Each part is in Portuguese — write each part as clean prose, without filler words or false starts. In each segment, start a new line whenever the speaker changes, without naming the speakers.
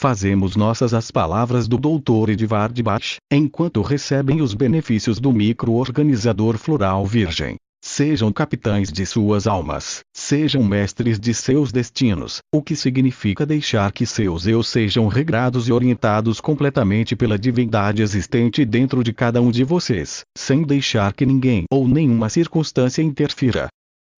fazemos nossas as palavras do Dr. Edvard Bach, enquanto recebem os benefícios do micro-organizador floral virgem. Sejam capitães de suas almas, sejam mestres de seus destinos, o que significa deixar que seus eu sejam regrados e orientados completamente pela divindade existente dentro de cada um de vocês, sem deixar que ninguém ou nenhuma circunstância interfira.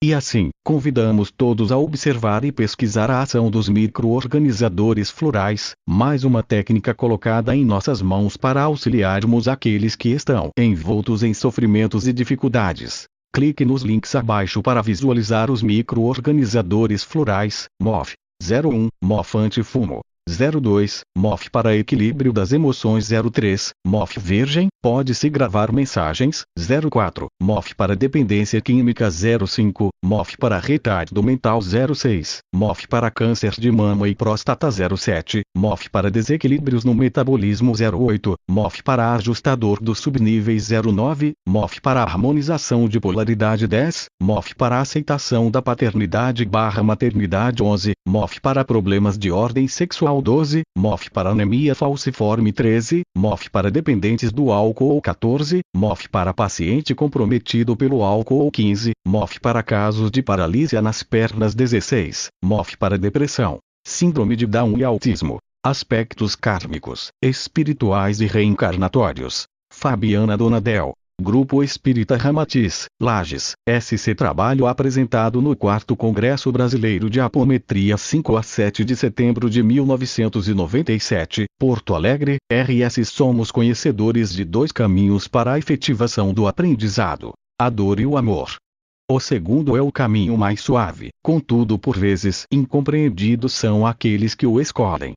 E assim, convidamos todos a observar e pesquisar a ação dos micro-organizadores florais, mais uma técnica colocada em nossas mãos para auxiliarmos aqueles que estão envoltos em sofrimentos e dificuldades. Clique nos links abaixo para visualizar os micro-organizadores florais, MOF 01, MOF antifumo. 02, MOF para equilíbrio das emoções. 03, MOF virgem, pode-se gravar mensagens. 04, MOF para dependência química. 05, MOF para retardo mental. 06, MOF para câncer de mama e próstata. 07, MOF para desequilíbrios no metabolismo. 08, MOF para ajustador dos subníveis. 09, MOF para harmonização de polaridade. 10, MOF para aceitação da paternidade/maternidade. 11, MOF para problemas de ordem sexual. 12, MOF para anemia falciforme. 13, MOF para dependentes do álcool. 14, MOF para paciente comprometido pelo álcool. 15, MOF para casos de paralisia nas pernas. 16, MOF para depressão, síndrome de Down e autismo. Aspectos kármicos, espirituais e reencarnatórios. Fabiana Donadel. Grupo Espírita Ramatiz, Lages, SC. Trabalho apresentado no 4º Congresso Brasileiro de Apometria 5 a 7 de setembro de 1997, Porto Alegre, RS. Somos conhecedores de dois caminhos para a efetivação do aprendizado: a dor e o amor. O segundo é o caminho mais suave, contudo por vezes incompreendido são aqueles que o escolhem.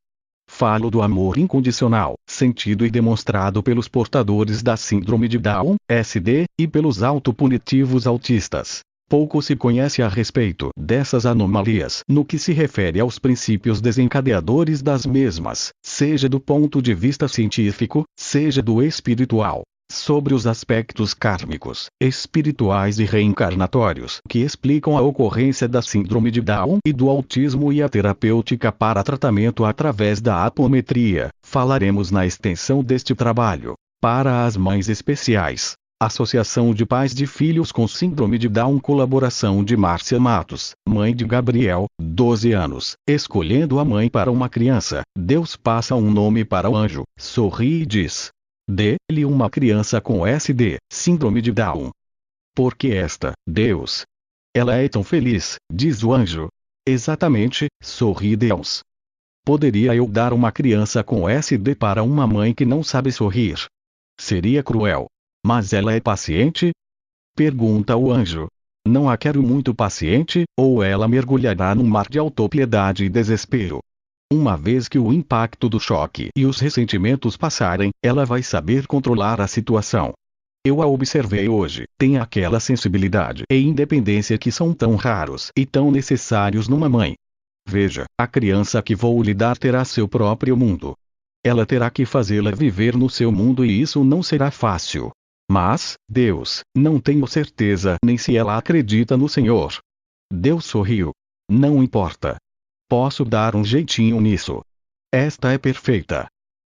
Falo do amor incondicional, sentido e demonstrado pelos portadores da síndrome de Down, SD, e pelos autopunitivos autistas. Pouco se conhece a respeito dessas anomalias no que se refere aos princípios desencadeadores das mesmas, seja do ponto de vista científico, seja do espiritual. Sobre os aspectos kármicos, espirituais e reencarnatórios que explicam a ocorrência da síndrome de Down e do autismo e a terapêutica para tratamento através da apometria, falaremos na extensão deste trabalho. Para as mães especiais, Associação de Pais de Filhos com Síndrome de Down. Colaboração de Márcia Matos, mãe de Gabriel, 12 anos, escolhendo a mãe para uma criança. Deus passa um nome para o anjo, sorri e diz: dê-lhe uma criança com SD, síndrome de Down. Porque esta, Deus, ela é tão feliz, diz o anjo. Exatamente, sorri Deus. Poderia eu dar uma criança com SD para uma mãe que não sabe sorrir? Seria cruel. Mas ela é paciente? Pergunta o anjo. Não a quero muito paciente, ou ela mergulhará num mar de autopiedade e desespero. Uma vez que o impacto do choque e os ressentimentos passarem, ela vai saber controlar a situação. Eu a observei hoje, tem aquela sensibilidade e independência que são tão raros e tão necessários numa mãe. Veja, a criança que vou lhe dar terá seu próprio mundo. Ela terá que fazê-la viver no seu mundo e isso não será fácil. Mas, Deus, não tenho certeza nem se ela acredita no Senhor. Deus sorriu. Não importa. Posso dar um jeitinho nisso. Esta é perfeita.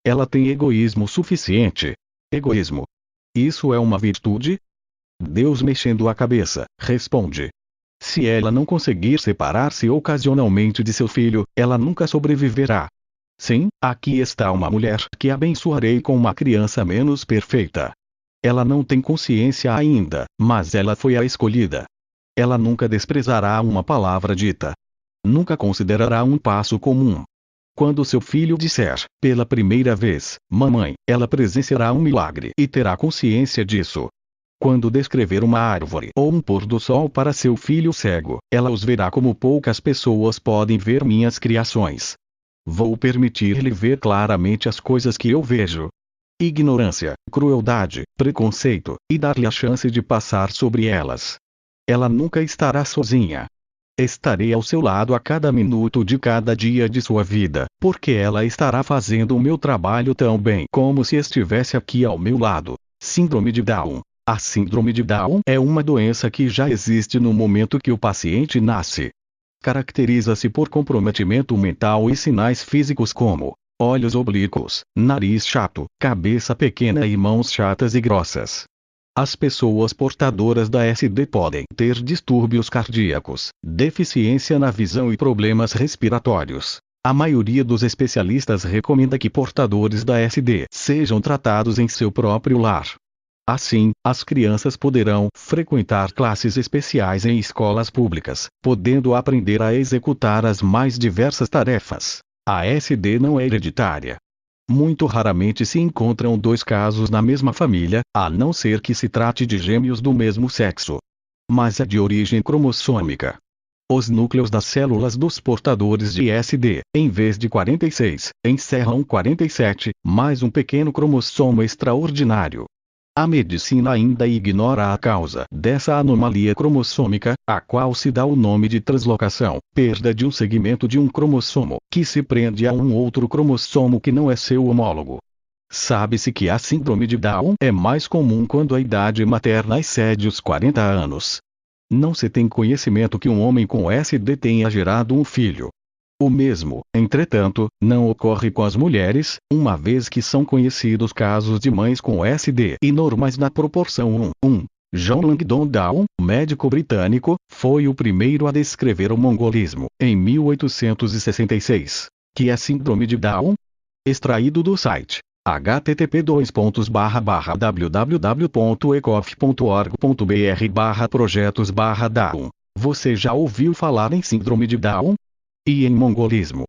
Ela tem egoísmo suficiente. Egoísmo. Isso é uma virtude? Deus, mexendo a cabeça, responde. Se ela não conseguir separar-se ocasionalmente de seu filho, ela nunca sobreviverá. Sim, aqui está uma mulher que abençoarei com uma criança menos perfeita. Ela não tem consciência ainda, mas ela foi a escolhida. Ela nunca desprezará uma palavra dita. Nunca considerará um passo comum. Quando seu filho disser, pela primeira vez, mamãe, ela presenciará um milagre e terá consciência disso. Quando descrever uma árvore ou um pôr do sol para seu filho cego, ela os verá como poucas pessoas podem ver minhas criações. Vou permitir-lhe ver claramente as coisas que eu vejo. Ignorância, crueldade, preconceito, e dar-lhe a chance de passar sobre elas. Ela nunca estará sozinha. Estarei ao seu lado a cada minuto de cada dia de sua vida, porque ela estará fazendo o meu trabalho tão bem como se estivesse aqui ao meu lado. Síndrome de Down. A síndrome de Down é uma doença que já existe no momento que o paciente nasce. Caracteriza-se por comprometimento mental e sinais físicos como olhos oblíquos, nariz chato, cabeça pequena e mãos chatas e grossas. As pessoas portadoras da SD podem ter distúrbios cardíacos, deficiência na visão e problemas respiratórios. A maioria dos especialistas recomenda que portadores da SD sejam tratados em seu próprio lar. Assim, as crianças poderão frequentar classes especiais em escolas públicas, podendo aprender a executar as mais diversas tarefas. A SD não é hereditária. Muito raramente se encontram dois casos na mesma família, a não ser que se trate de gêmeos do mesmo sexo. Mas é de origem cromossômica. Os núcleos das células dos portadores de SD, em vez de 46, encerram 47, mais um pequeno cromossomo extraordinário. A medicina ainda ignora a causa dessa anomalia cromossômica, a qual se dá o nome de translocação, perda de um segmento de um cromossomo, que se prende a um outro cromossomo que não é seu homólogo. Sabe-se que a síndrome de Down é mais comum quando a idade materna excede os 40 anos. Não se tem conhecimento que um homem com SD tenha gerado um filho. O mesmo, entretanto, não ocorre com as mulheres, uma vez que são conhecidos casos de mães com SD e normais na proporção 1:1. John Langdon Down, médico britânico, foi o primeiro a descrever o mongolismo, em 1866. Que é síndrome de Down? Extraído do site http://www.ecof.org.br/projetos/Down. Você já ouviu falar em síndrome de Down? E em mongolismo?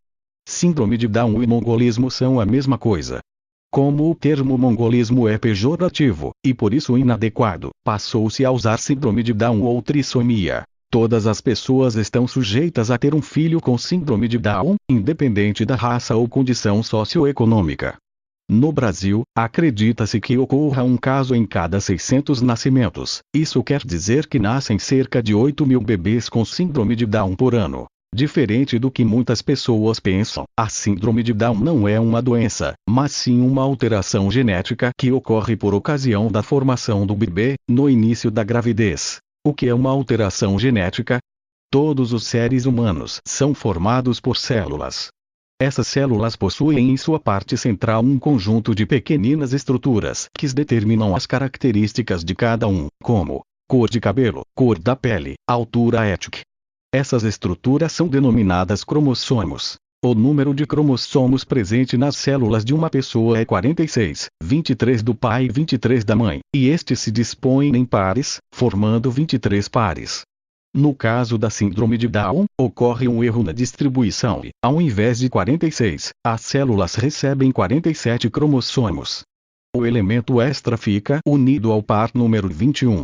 Síndrome de Down e mongolismo são a mesma coisa. Como o termo mongolismo é pejorativo, e por isso inadequado, passou-se a usar síndrome de Down ou trissomia. Todas as pessoas estão sujeitas a ter um filho com síndrome de Down, independente da raça ou condição socioeconômica. No Brasil, acredita-se que ocorra um caso em cada 600 nascimentos. Isso quer dizer que nascem cerca de 8.000 bebês com síndrome de Down por ano. Diferente do que muitas pessoas pensam, a síndrome de Down não é uma doença, mas sim uma alteração genética que ocorre por ocasião da formação do bebê, no início da gravidez. O que é uma alteração genética? Todos os seres humanos são formados por células. Essas células possuem em sua parte central um conjunto de pequeninas estruturas que determinam as características de cada um, como cor de cabelo, cor da pele, altura etc. Essas estruturas são denominadas cromossomos. O número de cromossomos presente nas células de uma pessoa é 46, 23 do pai e 23 da mãe, e estes se dispõem em pares, formando 23 pares. No caso da síndrome de Down, ocorre um erro na distribuição e, ao invés de 46, as células recebem 47 cromossomos. O elemento extra fica unido ao par número 21.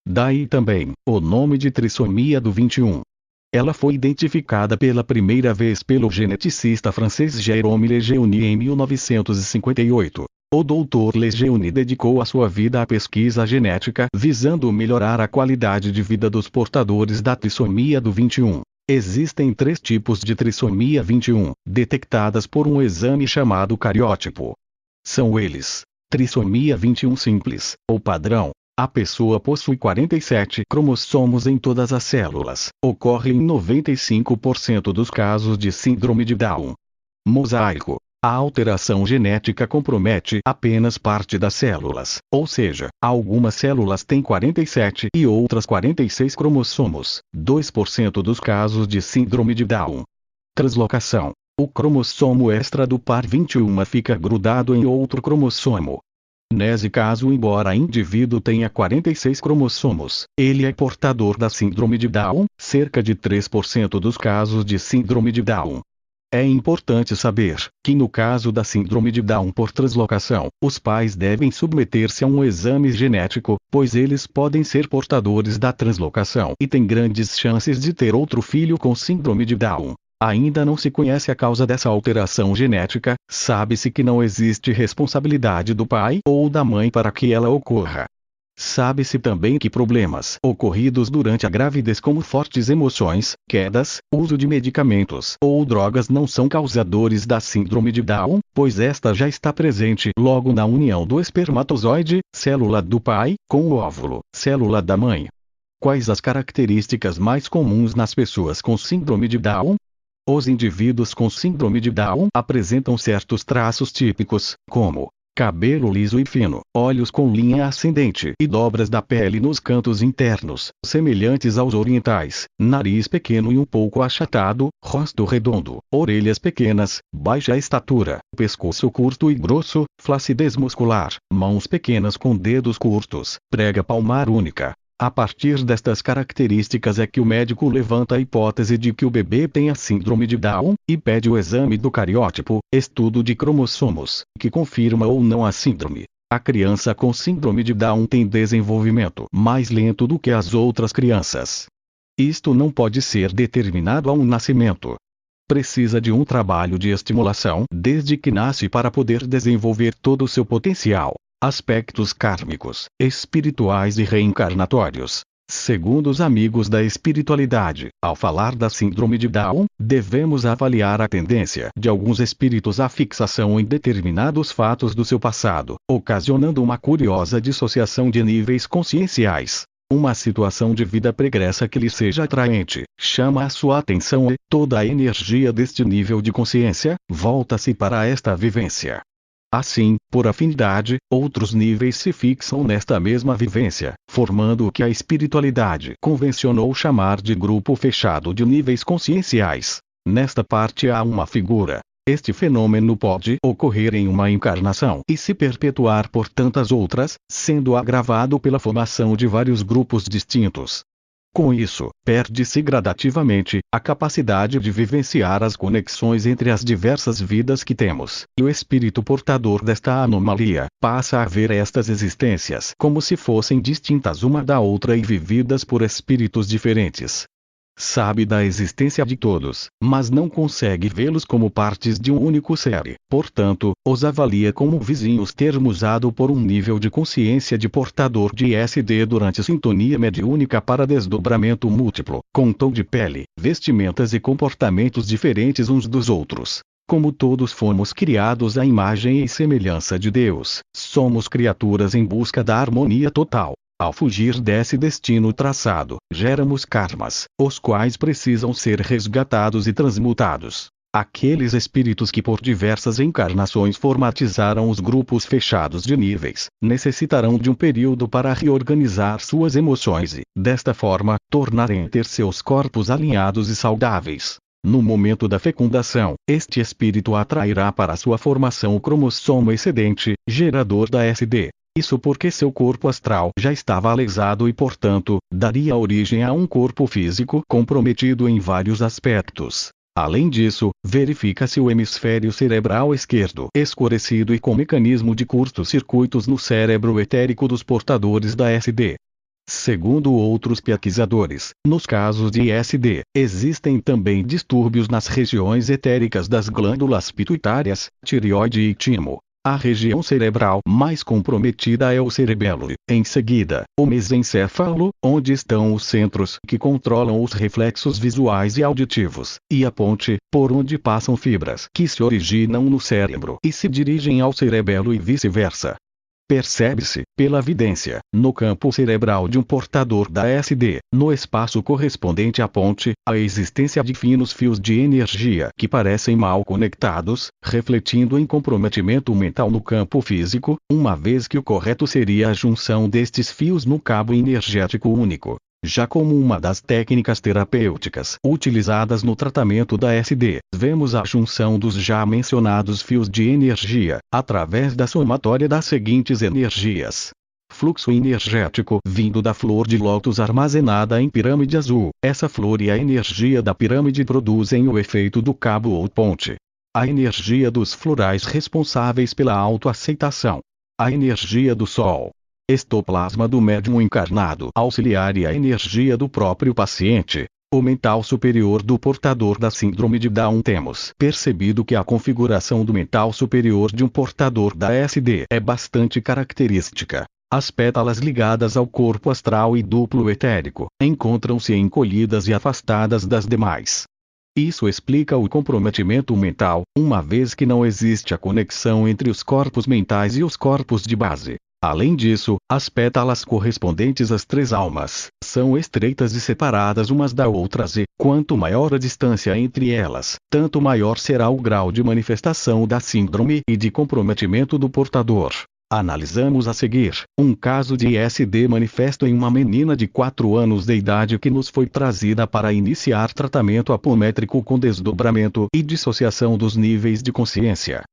Daí também, o nome de trissomia do 21. Ela foi identificada pela primeira vez pelo geneticista francês Jérôme Lejeune em 1958. O Dr. Lejeune dedicou a sua vida à pesquisa genética visando melhorar a qualidade de vida dos portadores da trissomia do 21. Existem 3 tipos de trissomia 21, detectadas por um exame chamado cariótipo. São eles: trissomia 21 simples, ou padrão. A pessoa possui 47 cromossomos em todas as células. Ocorre em 95% dos casos de síndrome de Down. Mosaico. A alteração genética compromete apenas parte das células, ou seja, algumas células têm 47 e outras 46 cromossomos, 2% dos casos de síndrome de Down. Translocação. O cromossomo extra do par 21 fica grudado em outro cromossomo. Nesse caso, embora o indivíduo tenha 46 cromossomos, ele é portador da síndrome de Down, cerca de 3% dos casos de síndrome de Down. É importante saber que no caso da síndrome de Down por translocação, os pais devem submeter-se a um exame genético, pois eles podem ser portadores da translocação e têm grandes chances de ter outro filho com síndrome de Down. Ainda não se conhece a causa dessa alteração genética, sabe-se que não existe responsabilidade do pai ou da mãe para que ela ocorra. Sabe-se também que problemas ocorridos durante a gravidez como fortes emoções, quedas, uso de medicamentos ou drogas não são causadores da síndrome de Down, pois esta já está presente logo na união do espermatozoide, célula do pai, com o óvulo, célula da mãe. Quais as características mais comuns nas pessoas com síndrome de Down? Os indivíduos com síndrome de Down apresentam certos traços típicos, como cabelo liso e fino, olhos com linha ascendente e dobras da pele nos cantos internos, semelhantes aos orientais, nariz pequeno e um pouco achatado, rosto redondo, orelhas pequenas, baixa estatura, pescoço curto e grosso, flacidez muscular, mãos pequenas com dedos curtos, prega palmar única. A partir destas características é que o médico levanta a hipótese de que o bebê tenha síndrome de Down, e pede o exame do cariótipo, estudo de cromossomos, que confirma ou não a síndrome. A criança com síndrome de Down tem desenvolvimento mais lento do que as outras crianças. Isto não pode ser determinado ao nascimento. Precisa de um trabalho de estimulação desde que nasce para poder desenvolver todo o seu potencial. Aspectos kármicos, espirituais e reencarnatórios. Segundo os amigos da espiritualidade, ao falar da síndrome de Down, devemos avaliar a tendência de alguns espíritos à fixação em determinados fatos do seu passado, ocasionando uma curiosa dissociação de níveis conscienciais. Uma situação de vida pregressa que lhe seja atraente, chama a sua atenção e toda a energia deste nível de consciência volta-se para esta vivência. Assim, por afinidade, outros níveis se fixam nesta mesma vivência, formando o que a espiritualidade convencionou chamar de grupo fechado de níveis conscienciais. Nesta parte há uma figura. Este fenômeno pode ocorrer em uma encarnação e se perpetuar por tantas outras, sendo agravado pela formação de vários grupos distintos. Com isso, perde-se gradativamente a capacidade de vivenciar as conexões entre as diversas vidas que temos, e o espírito portador desta anomalia passa a ver estas existências como se fossem distintas uma da outra e vividas por espíritos diferentes. Sabe da existência de todos, mas não consegue vê-los como partes de um único ser. Portanto, os avalia como vizinhos, termo usado por um nível de consciência de portador de SD durante sintonia mediúnica para desdobramento múltiplo, com tom de pele, vestimentas e comportamentos diferentes uns dos outros. Como todos fomos criados à imagem e semelhança de Deus, somos criaturas em busca da harmonia total. Ao fugir desse destino traçado, geramos karmas, os quais precisam ser resgatados e transmutados. Aqueles espíritos que por diversas encarnações formatizaram os grupos fechados de níveis, necessitarão de um período para reorganizar suas emoções e, desta forma, tornarem a ter seus corpos alinhados e saudáveis. No momento da fecundação, este espírito atrairá para sua formação o cromossomo excedente, gerador da SD. Isso porque seu corpo astral já estava lesado e, portanto, daria origem a um corpo físico comprometido em vários aspectos. Além disso, verifica-se o hemisfério cerebral esquerdo escurecido e com mecanismo de curtos-circuitos no cérebro etérico dos portadores da SD. Segundo outros pesquisadores, nos casos de ISD, existem também distúrbios nas regiões etéricas das glândulas pituitárias, tireoide e timo. A região cerebral mais comprometida é o cerebelo e, em seguida, o mesencéfalo, onde estão os centros que controlam os reflexos visuais e auditivos, e a ponte, por onde passam fibras que se originam no cérebro e se dirigem ao cerebelo e vice-versa. Percebe-se, pela vidência, no campo cerebral de um portador da SD, no espaço correspondente à ponte, a existência de finos fios de energia que parecem mal conectados, refletindo em comprometimento mental no campo físico, uma vez que o correto seria a junção destes fios no cabo energético único. Já como uma das técnicas terapêuticas utilizadas no tratamento da SD, vemos a junção dos já mencionados fios de energia, através da somatória das seguintes energias. Fluxo energético vindo da flor de lótus armazenada em pirâmide azul. Essa flor e a energia da pirâmide produzem o efeito do cabo ou ponte. A energia dos florais responsáveis pela autoaceitação. A energia do sol. Estoplasma do médium encarnado auxiliar e a energia do próprio paciente. O mental superior do portador da síndrome de Down. Temos percebido que a configuração do mental superior de um portador da SD é bastante característica. As pétalas ligadas ao corpo astral e duplo etérico encontram-se encolhidas e afastadas das demais. Isso explica o comprometimento mental, uma vez que não existe a conexão entre os corpos mentais e os corpos de base. Além disso, as pétalas correspondentes às três almas são estreitas e separadas umas das outras e, quanto maior a distância entre elas, tanto maior será o grau de manifestação da síndrome e de comprometimento do portador. Analisamos a seguir um caso de ISD manifesto em uma menina de 4 anos de idade que nos foi trazida para iniciar tratamento apométrico com desdobramento e dissociação dos níveis de consciência.